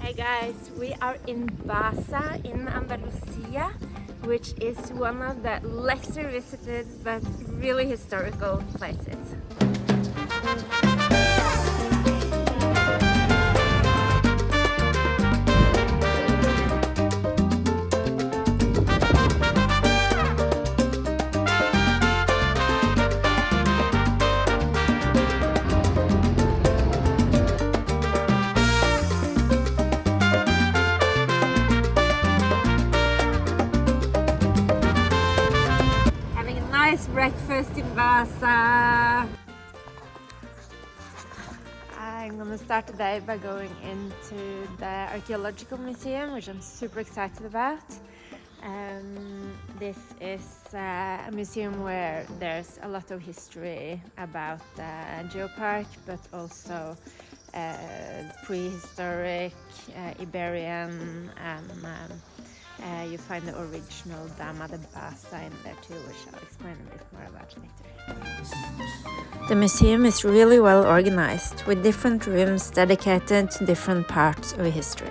Hi guys, we are in Baza in Andalusia, which is one of the lesser visited but really historical places. Breakfast in Baza. I'm gonna start the day by going into the Archaeological Museum, which I'm super excited about. This is a museum where there's a lot of history about the geopark, but also prehistoric, Iberian, and you find the original Falla de Baza in there too, which I'll explain a bit more about later. The museum is really well organized, with different rooms dedicated to different parts of history.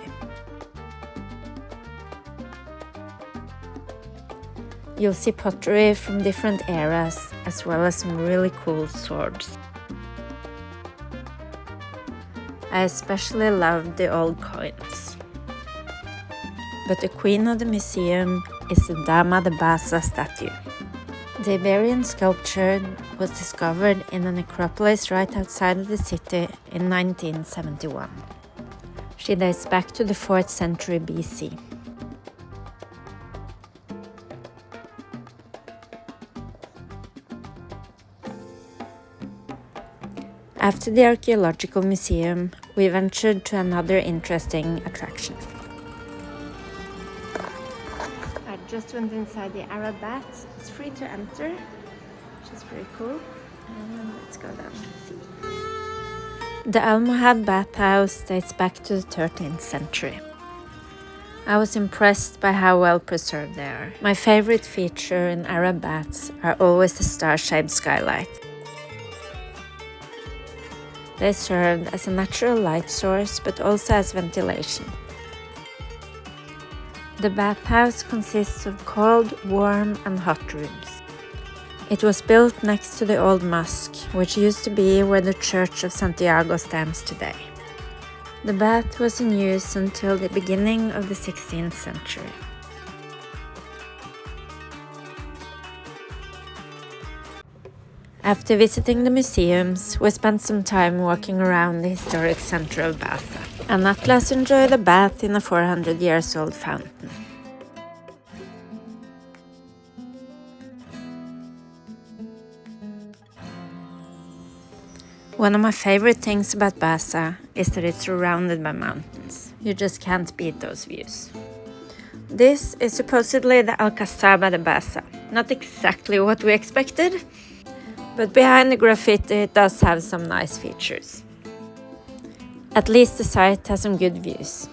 You'll see pottery from different eras, as well as some really cool swords. I especially love the old coins. But the queen of the museum is the Falla de Baza statue. The Iberian sculpture was discovered in a necropolis right outside of the city in 1971. She dates back to the 4th century BC. After the Archaeological Museum, we ventured to another interesting attraction. Just went inside the Arab baths. It's free to enter, which is pretty cool. And let's go down and see. The Almohad bathhouse dates back to the 13th century. I was impressed by how well preserved they are. My favorite feature in Arab baths are always the star-shaped skylights. They served as a natural light source, but also as ventilation. The bathhouse consists of cold, warm and hot rooms. It was built next to the old mosque, which used to be where the Church of Santiago stands today. The bath was in use until the beginning of the 16th century. After visiting the museums, we spent some time walking around the historic center of Baza. And Atlas enjoyed a bath in a 400 years old fountain. One of my favorite things about Baza is that it's surrounded by mountains. You just can't beat those views. This is supposedly the Falla de Baza. Not exactly what we expected, but behind the graffiti it does have some nice features. At least the site has some good views.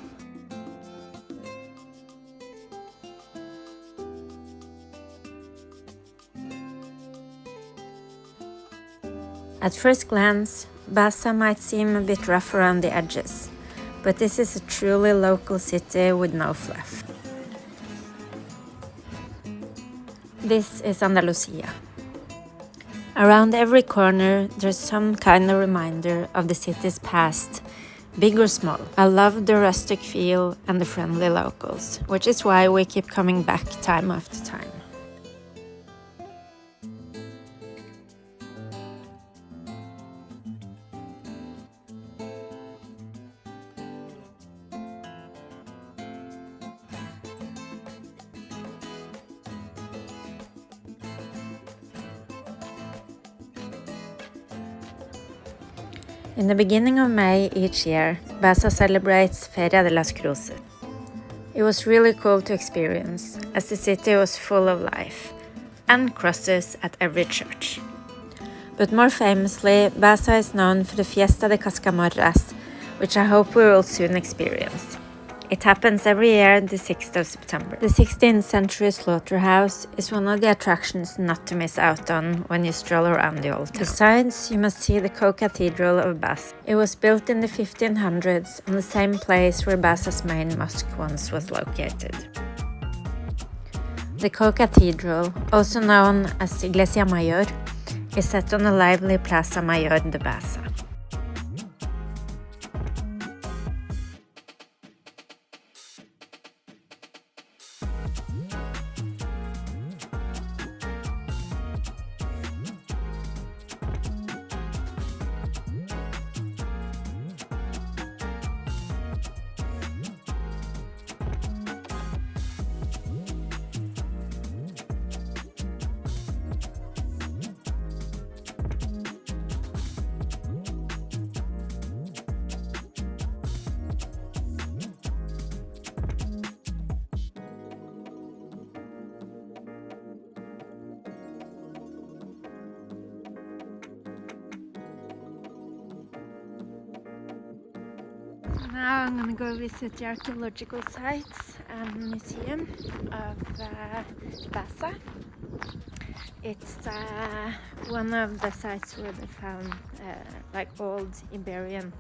At first glance, Baza might seem a bit rough around the edges, but this is a truly local city with no fluff. This is Andalusia. Around every corner, there's some kind of reminder of the city's past, big or small. I love the rustic feel and the friendly locals, which is why we keep coming back time after time. In the beginning of May each year, Baza celebrates Feria de las Cruces. It was really cool to experience, as the city was full of life, and crosses at every church. But more famously, Baza is known for the Fiesta de Cascamorras, which I hope we will soon experience. It happens every year the 6th of September. The 16th century slaughterhouse is one of the attractions not to miss out on when you stroll around the old town. Besides, you must see the co-cathedral of Basti. It was built in the 1500s on the same place where Baza's main mosque once was located. The co-cathedral, also known as Iglesia Mayor, is set on the lively Plaza Mayor de Baza. Now I'm gonna go visit the archaeological sites and museum of Baza. It's one of the sites where they found like old Iberian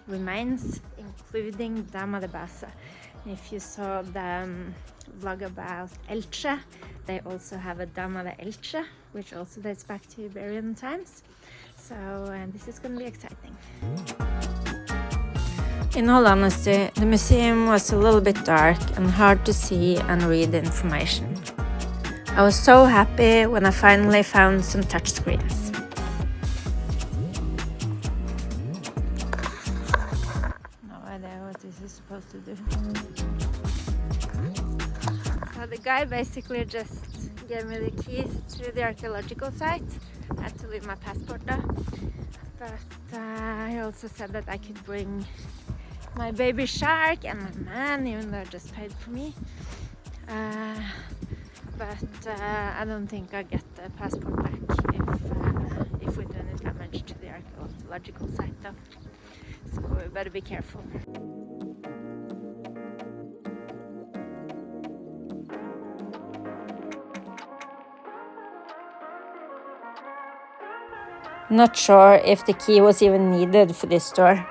remains, including Dama de Baza. If you saw the vlog about Elche, they also have a Dama de Elche, which also dates back to Iberian times. So this is gonna be exciting. In all honesty, the museum was a little bit dark and hard to see and read the information. I was so happy when I finally found some touchscreens. No idea what this is supposed to do. So the guy basically just gave me the keys to the archaeological site. I had to leave my passport though. But he also said that I could bring my baby shark and my man, even though I just paid for me. But I don't think I'll get the passport back if we do any damage to the archaeological site though. So we better be careful. Not sure if the key was even needed for this door.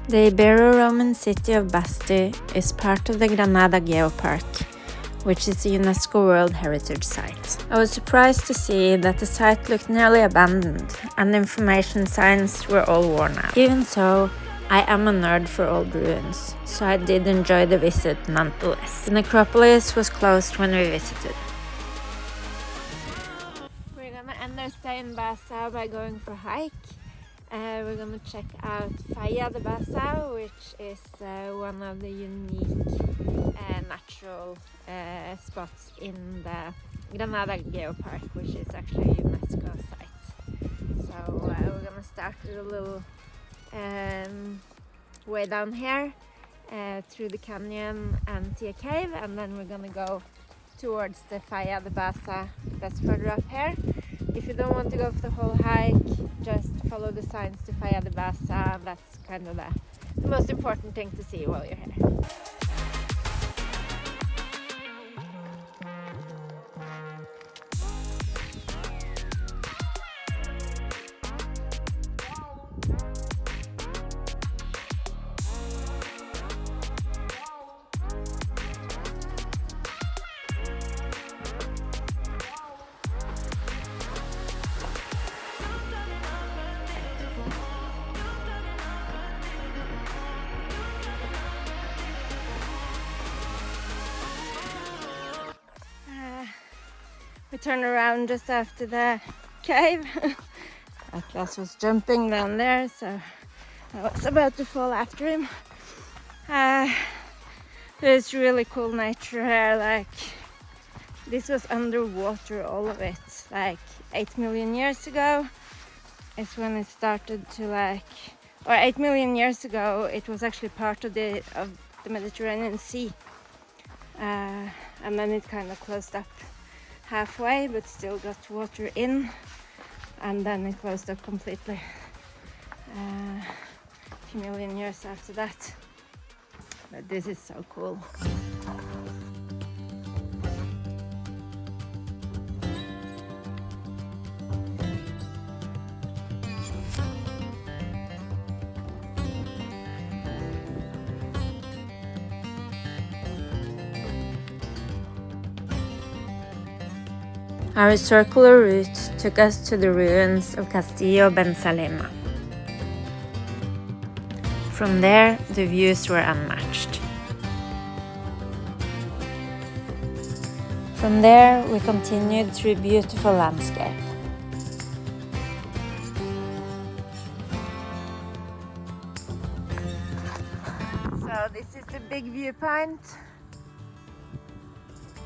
The Ibero-Roman city of Basti is part of the Granada Geopark, which is a UNESCO World Heritage Site. I was surprised to see that the site looked nearly abandoned and the information signs were all worn out. Even so, I am a nerd for old ruins, so I did enjoy the visit nonetheless. The necropolis was closed when we visited. We're gonna end our stay in Baza by going for a hike. We're gonna check out Falla de Baza, which is one of the unique natural spots in the Granada Geopark, which is actually a UNESCO site. So we're gonna start with a little way down here through the canyon and see a cave, and then we're gonna go towards the Falla de Baza that's further up here. If you don't want to go for the whole hike, just follow the signs to Falla de Baza. That's kind of the most important thing to see while you're here. We turned around just after the cave. Atlas was jumping down there, so I was about to fall after him. There's really cool nature here. Like, this was underwater, all of it. Like 8 million years ago is when it started to or 8 million years ago it was actually part of the Mediterranean Sea, and then it kind of closed up halfway, but still got water in. and then it closed up completely a few million years after that. But this is so cool. Our circular route took us to the ruins of Castillo Ben Salema. From there, the views were unmatched. From there, we continued through a beautiful landscape. So this is the big viewpoint.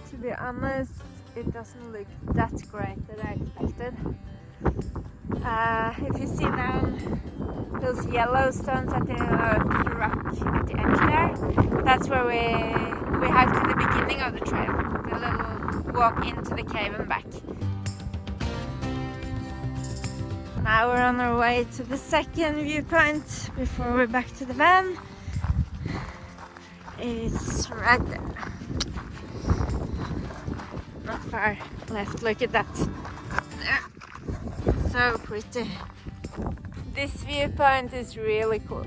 To be honest, it doesn't look that great that I expected. If you see down those yellow stones at the rock at the edge there, that's where we hiked to the beginning of the trail, the little walk into the cave and back. Now we're on our way to the second viewpoint before we're back to the van. It's right there. Not far left, look at that. So pretty. This viewpoint is really cool.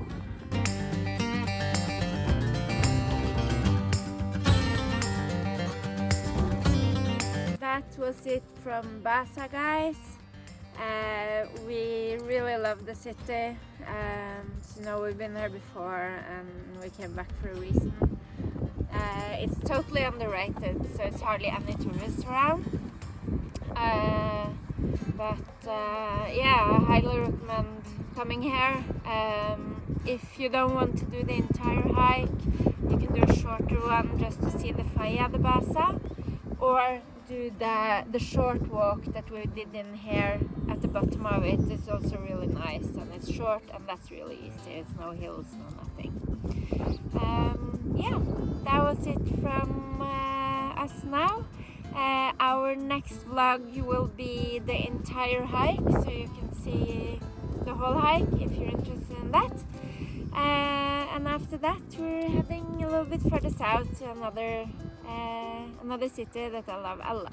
That was it from Baza, guys. We really love the city. We've been there before and we came back for a reason. It's totally underrated, so it's hardly any tourists around. Yeah, I highly recommend coming here. If you don't want to do the entire hike, you can do a shorter one just to see the Falla de Baza, or do the short walk that we did in here at the bottom of it. It's also really nice, and it's short and that's really easy. It's no hills, no nothing. Yeah, that was it from us now. Our next vlog will be the entire hike, so you can see the whole hike if you're interested in that. And after that we're heading a little bit further south to another city that I love a lot.